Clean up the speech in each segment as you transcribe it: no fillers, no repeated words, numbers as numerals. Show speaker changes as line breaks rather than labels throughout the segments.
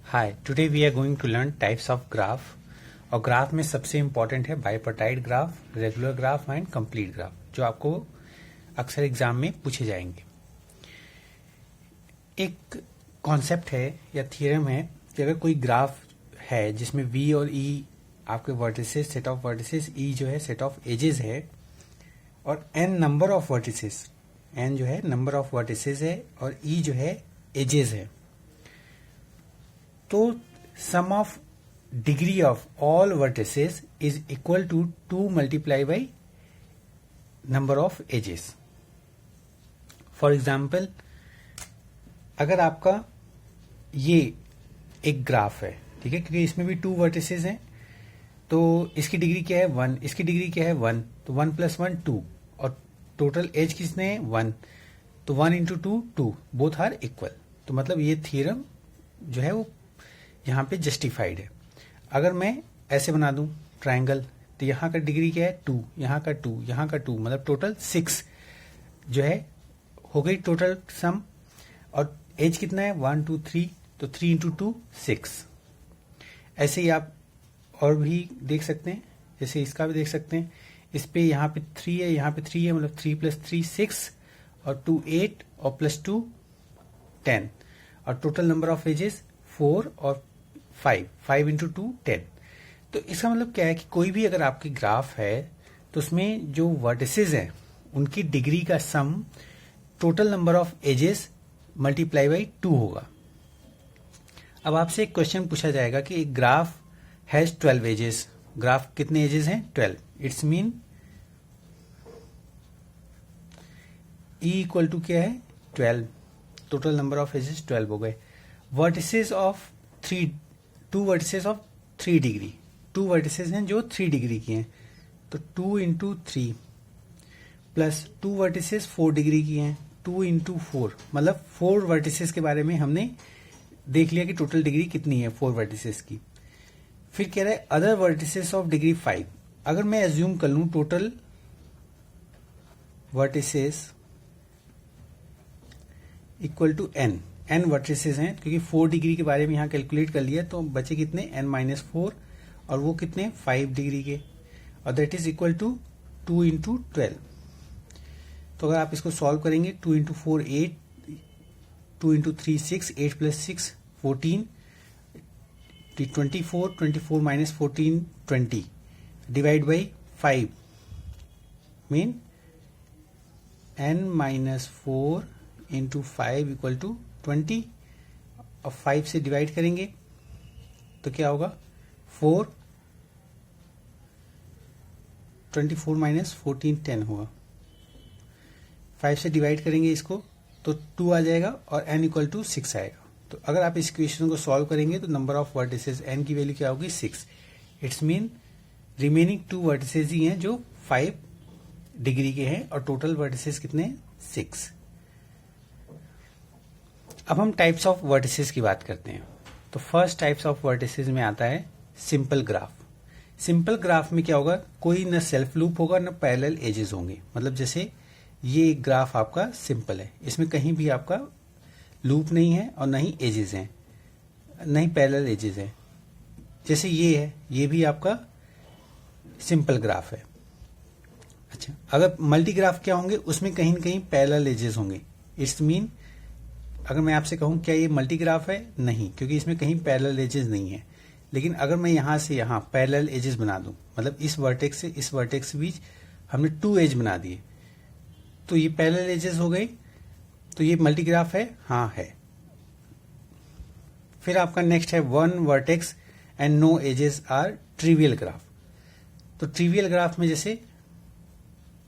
Hi, today we are going to learn types of graph. और graph में सबसे important है bipartite graph, regular graph and complete graph, जो आपको अक्सर एग्जाम में पूछे जाएंगे। एक कॉन्सेप्ट है या थियरम है कि अगर कोई ग्राफ है जिसमें v और e आपके vertices, set of vertices, e जो है सेट ऑफ एजेस है, और n number of vertices, n जो है नंबर ऑफ वर्टिसेस है और e जो है एजेस है, तो sum of degree of all vertices is equal to 2 multiply by number of edges. For example, अगर आपका ये एक ग्राफ है, ठीक है, क्योंकि इसमें भी 2 वर्टिसेस हैं, तो इसकी डिग्री क्या है 1, इसकी डिग्री क्या है 1, तो 1 + 1 2, और टोटल एज किसने है 1, तो 1 इंटू 2 2, बोथ आर इक्वल। तो मतलब ये थियरम जो है वो यहाँ पे जस्टिफाइड है। अगर मैं ऐसे बना दूं ट्रायंगल, तो यहाँ का डिग्री क्या है 2, यहाँ का 2, यहाँ का 2, मतलब टोटल 6 जो है हो गई टोटल सम। और एज कितना है 1 2 3, तो 3 इंटू 2 6। ऐसे ही आप और भी देख सकते हैं, जैसे इसका भी देख सकते हैं। इस पे यहाँ पे 3 है, यहाँ पे 3 है, मतलब 3 + 3 6, और 2 8, और +2 10, और टोटल नंबर ऑफ एजेस 4 और 5 इंटू 2 10। तो इसका मतलब क्या है कि कोई भी अगर आपकी ग्राफ है तो उसमें जो वर्टिसेस हैं उनकी डिग्री का sum total number of edges multiply by 2 होगा। अब आपसे एक क्वेश्चन पूछा जाएगा कि एक ग्राफ हैज 12 एजेस, ग्राफ कितने एजेस हैं 12, its mean E equal to क्या है 12, टोटल नंबर ऑफ एजेस 12 हो गए। Vertices of 2 vertices of 3 degree, 2 vertices हैं जो 3 डिग्री की हैं, तो 2 इंटू 3 प्लस 2 वर्टिसेस 4 डिग्री की हैं, 2 इंटू 4, मतलब 4 वर्टिसेस के बारे में हमने देख लिया कि टोटल डिग्री कितनी है 4 वर्टिसेस की। फिर कह रहा है अदर वर्टिसेस ऑफ डिग्री 5। अगर मैं एज्यूम कर लूं total vertices equal to n vertices हैं, क्योंकि 4 डिग्री के बारे में यहां कैलकुलेट कर लिया, तो बचे कितने n-4, और वो कितने 5 डिग्री के, और that is equal to 2 into 12। तो अगर आप इसको सॉल्व करेंगे, 2 into 4 8, 2 into 3 6, 8 + 6 14, 24, 24 - 14 20, divide by 5 mean n-4 into 5 equal to 20, और 5 से डिवाइड करेंगे तो क्या होगा 4, 24 - 14 10 होगा। 5 से डिवाइड करेंगे इसको तो 2 आ जाएगा, और n इक्वल टू 6 आएगा। तो अगर आप इस इक्वेशन को सॉल्व करेंगे तो नंबर ऑफ वर्टिसेस n की वैल्यू क्या होगी 6। इट्स मीन रिमेनिंग 2 वर्टिसेस ही हैं जो 5 डिग्री के हैं, और टोटल वर्टिसेस कितने 6। अब हम टाइप्स ऑफ वर्टिसेस की बात करते हैं। तो फर्स्ट टाइप्स ऑफ वर्टिसेस में आता है सिंपल ग्राफ। सिंपल ग्राफ में क्या होगा, कोई न सेल्फ लूप होगा न पैरेलल एजेस होंगे। मतलब जैसे ये एक ग्राफ आपका सिंपल है, इसमें कहीं भी आपका लूप नहीं है और न ही एजेस हैं, न ही पैरेलल एजेस हैं। जैसे ये है, ये भी आपका सिंपल ग्राफ है। अच्छा, अगर मल्टी ग्राफ क्या होंगे, उसमें कहीं न कहीं पैरेलल एजेस होंगे। इट्स मीन अगर मैं आपसे कहूं क्या ये मल्टी ग्राफ है, नहीं, क्योंकि इसमें कहीं पैरेलल एजेस नहीं है। लेकिन अगर मैं यहां से यहां पैरेलल एजेस बना दूं, मतलब इस वर्टेक्स से इस वर्टेक्स के बीच हमने 2 एज बना दिए, तो ये पैरेलल एजेस हो गई, तो ये मल्टी ग्राफ है, हाँ है। फिर आपका नेक्स्ट है 1 vertex and no edges are trivial graph. तो ट्रिवियल ग्राफ में जैसे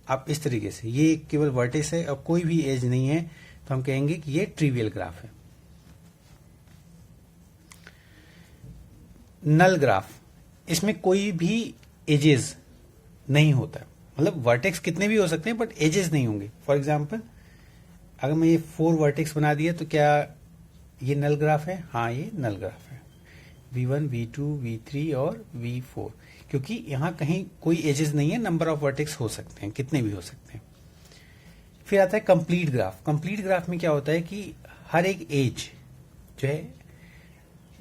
आप इस तरीके से, ये केवल वर्टेक्स है और कोई भी एज नहीं है, तो हम कहेंगे कि ये ट्रिवियल ग्राफ है। नल ग्राफ, इसमें कोई भी एजेस नहीं होता, मतलब वर्टेक्स कितने भी हो सकते हैं बट एजेस नहीं होंगे। फॉर एग्जांपल, अगर मैं ये 4 वर्टेक्स बना दिया तो क्या ये नल ग्राफ है, हाँ ये नल ग्राफ है। V1 V2 V3 और V4, क्योंकि यहां कहीं कोई एजेस नहीं है, नंबर ऑफ वर्टेक्स हो सकते हैं, कितने भी हो सकते हैं। फिर आता है कंप्लीट ग्राफ। कंप्लीट ग्राफ में क्या होता है कि हर एक एज जो है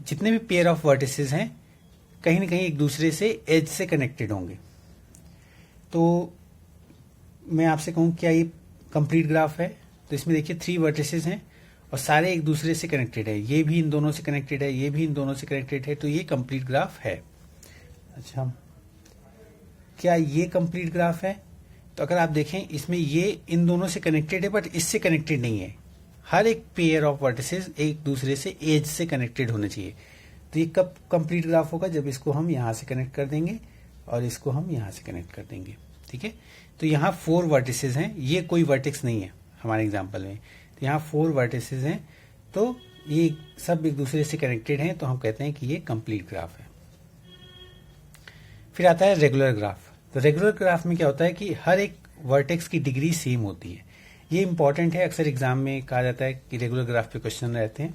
जितने भी पेयर ऑफ वर्टिसेस हैं कहीं ना कहीं एक दूसरे से एज से कनेक्टेड होंगे। तो मैं आपसे कहूँ क्या ये कंप्लीट ग्राफ है? तो इसमें देखिए 3 वर्टिसेस हैं और सारे एक दूसरे से कनेक्टेड है, ये भी इन दोनों से कनेक्टेड है, ये भी इन दोनों से कनेक्टेड है, तो ये कंप्लीट ग्राफ है। अच्छा, क्या ये कंप्लीट ग्राफ है? तो अगर आप देखें इसमें ये इन दोनों से कनेक्टेड है बट इससे कनेक्टेड नहीं है। हर एक पेयर ऑफ वर्टिसेस एक दूसरे से एज से कनेक्टेड होने चाहिए। तो ये कब कंप्लीट ग्राफ होगा? जब इसको हम यहां से कनेक्ट कर देंगे और इसको हम यहां से कनेक्ट कर देंगे। ठीक है, तो यहाँ 4 वर्टिसेस हैं, ये कोई वर्टेक्स नहीं है हमारे एग्जाम्पल में। तो यहाँ 4 वर्टिसेस हैं, तो ये सब एक दूसरे से कनेक्टेड हैं, तो हम कहते हैं कि ये कंप्लीट ग्राफ है। फिर आता है रेगुलर ग्राफ। तो रेगुलर ग्राफ में क्या होता है कि हर एक वर्टेक्स की डिग्री सेम होती है। ये इंपॉर्टेंट है, अक्सर एग्जाम में कहा जाता है कि रेगुलर ग्राफ पे क्वेश्चन रहते हैं।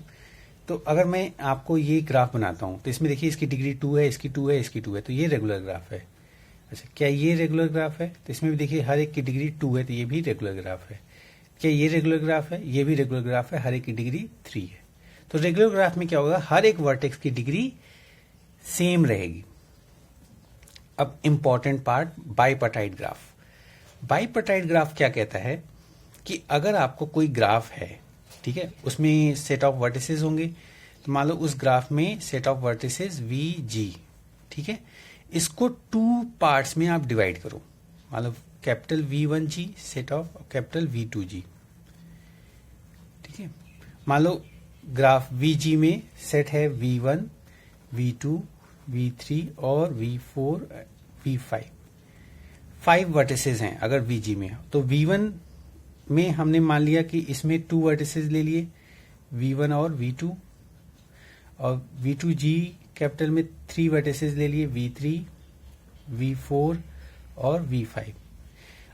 तो अगर मैं आपको ये ग्राफ बनाता हूं तो इसमें देखिए इसकी डिग्री 2 है, इसकी 2 है, इसकी 2 है, तो ये रेगुलर ग्राफ है। अच्छा, क्या ये रेगुलर ग्राफ है? तो इसमें भी देखिए हर एक की डिग्री 2 है, तो ये भी रेगुलर ग्राफ है। क्या ये रेगुलर ग्राफ है? ये भी रेगुलर ग्राफ है, हर एक की डिग्री 3 है। तो रेगुलर ग्राफ में क्या होगा? हर एक वर्टेक्स की डिग्री सेम रहेगी। अब important part, bipartite graph. Bipartite graph क्या कहता है कि अगर आपको कोई ग्राफ है, ठीक है, उसमें सेट ऑफ वर्टिसेस होंगे, तो मान लो उस ग्राफ में सेट ऑफ वर्टिसेस वी जी, ठीक है, इसको 2 पार्ट्स में आप डिवाइड करो। मान लो capital V1 G set of capital V2 G, ठीक है। मान लो ग्राफ VG में सेट है V1, V2, V3 और V4, V5, 5 वर्टिसेस हैं अगर VG में। तो V1 में हमने मान लिया कि इसमें 2 वर्टिसेस ले लिए, V1 और V2, और V2G कैपिटल में 3 वर्टिसेस ले लिए, V3, V4 और V5।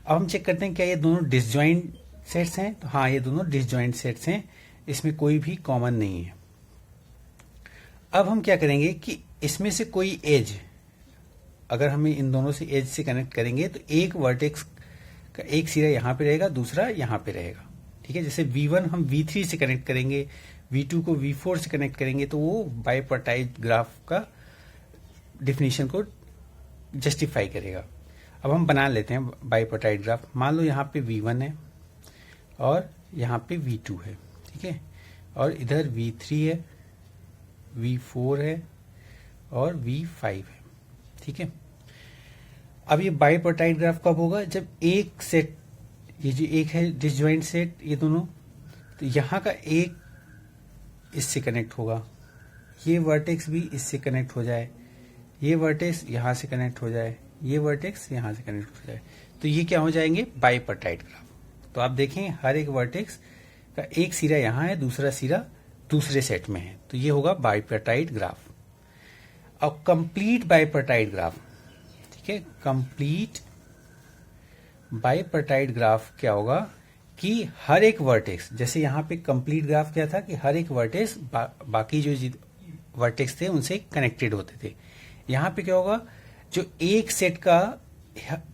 अब हम चेक करते हैं क्या ये दोनों डिसजॉइंट सेट्स हैं। तो हाँ, ये दोनों डिसजॉइंट सेट्स हैं, इसमें कोई भी कॉमन नहीं है। अब हम क्या करेंगे कि इसमें से कोई एज, अगर हमें इन दोनों से एज से कनेक्ट करेंगे तो एक वर्टेक्स का एक सिरा यहां पे रहेगा, दूसरा यहां पे रहेगा। ठीक है, जैसे V1 हम V3 से कनेक्ट करेंगे, V2 को V4 से कनेक्ट करेंगे, तो वो बाइपर्टाइट ग्राफ का डिफिनेशन को जस्टिफाई करेगा। अब हम बना लेते हैं बाइपर्टाइट ग्राफ। मान लो यहाँ पे V1 है और यहाँ पे V2 है, ठीक है, और इधर V3 है, V4 है और V5 है, ठीक है। अब ये बाइपर्टाइट ग्राफ कब होगा? जब एक सेट, ये जो एक है डिसजॉइंट सेट, ये दोनों, तो यहाँ का एक इससे कनेक्ट होगा, ये वर्टेक्स भी इससे कनेक्ट हो जाए, ये वर्टेक्स यहाँ से कनेक्ट हो जाए, ये वर्टेक्स यहाँ से कनेक्ट हो जाए, तो ये क्या हो जाएंगे? Bipartite graph. तो आप देखें हर एक वर्टेक्स का एक सिरा यहाँ है, दूसरा सिरा दूसरे सेट में है, तो ये होगा बाइपर्टाइट ग्राफ। अब कंप्लीट बाइपर्टाइट ग्राफ, ठीक है, कंप्लीट बाइपर्टाइट ग्राफ क्या होगा कि हर एक वर्टेक्स, जैसे यहाँ पे कंप्लीट ग्राफ क्या था कि हर एक वर्टेक्स बाकी जो वर्टेक्स थे उनसे कनेक्टेड होते थे। यहाँ पे क्या होगा? जो एक सेट का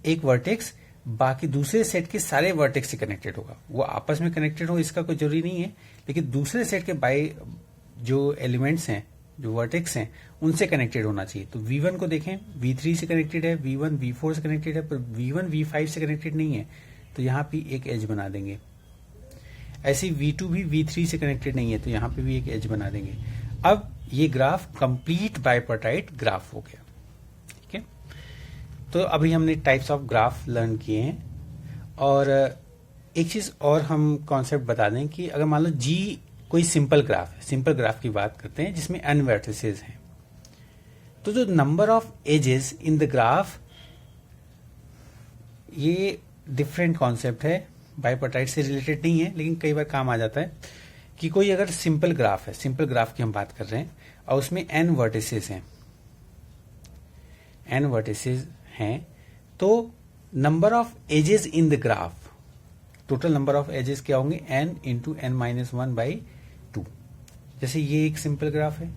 एक वर्टेक्स बाकी दूसरे सेट के सारे वर्टेक्स से कनेक्टेड होगा। वो आपस में कनेक्टेड हो इसका कोई जरूरी नहीं है, लेकिन दूसरे सेट के बाई जो एलिमेंट्स हैं, जो वर्टेक्स हैं, उनसे कनेक्टेड होना चाहिए। तो V1 को देखें, V3 से कनेक्टेड है, V1 V4 से कनेक्टेड है, पर V1 V5 से कनेक्टेड नहीं है, तो यहाँ पे एक एज बना देंगे। ऐसे V2 भी V3 से कनेक्टेड नहीं है, तो यहाँ पे भी एक एज बना देंगे। अब ये ग्राफ कंप्लीट बाइपर्टाइट ग्राफ हो गया, ठीक है। तो अभी हमने टाइप्स ऑफ ग्राफ लर्न किए हैं। और एक चीज और हम कॉन्सेप्ट बता दें कि अगर मान लो G कोई सिंपल ग्राफ है, सिंपल ग्राफ की बात करते हैं जिसमें n वर्टिसेस हैं, तो जो number of edges in the graph, ये डिफरेंट कॉन्सेप्ट है, बाइपर्टाइट से रिलेटेड नहीं है, लेकिन कई बार काम आ जाता है। कि कोई अगर सिंपल ग्राफ है, सिंपल ग्राफ की हम बात कर रहे हैं, और उसमें n वर्टिसेस हैं, n वर्टिसेस हैं, तो number of edges in the graph, total number of edges क्या होंगे? n into n-1/2। जैसे ये एक सिंपल ग्राफ है,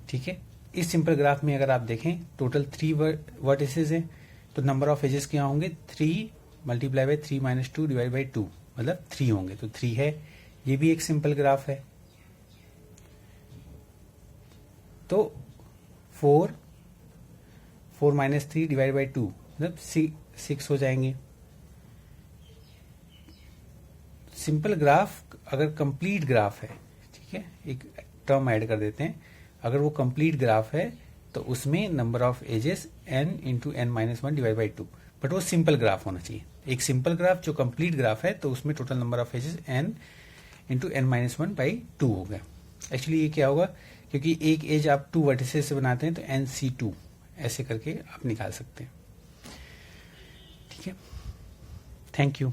ठीक है। इस सिंपल ग्राफ में अगर आप देखें टोटल 3 वर्टिसेस हैं, तो नंबर ऑफ एजेस क्या होंगे? 3 मल्टीप्लाई बाई 3 - 2 डिवाइड बाई 2, मतलब 3 होंगे, तो 3 है। ये भी एक सिंपल ग्राफ है। तो 4 माइनस 3 डिवाइड बाई 2 मतलब 6 हो जाएंगे। सिंपल ग्राफ अगर कंप्लीट ग्राफ है, ठीक है, एक टर्म ऐड कर देते हैं, अगर वो कंप्लीट ग्राफ है तो उसमें number of edges n into n minus 1 divide by 2, but वो सिंपल ग्राफ होना चाहिए। एक सिंपल ग्राफ जो कंप्लीट ग्राफ है तो उसमें total number of edges n into n minus 1 by 2 होगा। एक्चुअली ये क्या होगा, क्योंकि एक एज आप 2 वर्टिसेस से बनाते हैं तो nc2 ऐसे करके आप निकाल सकते हैं। ठीक है, थैंक यू।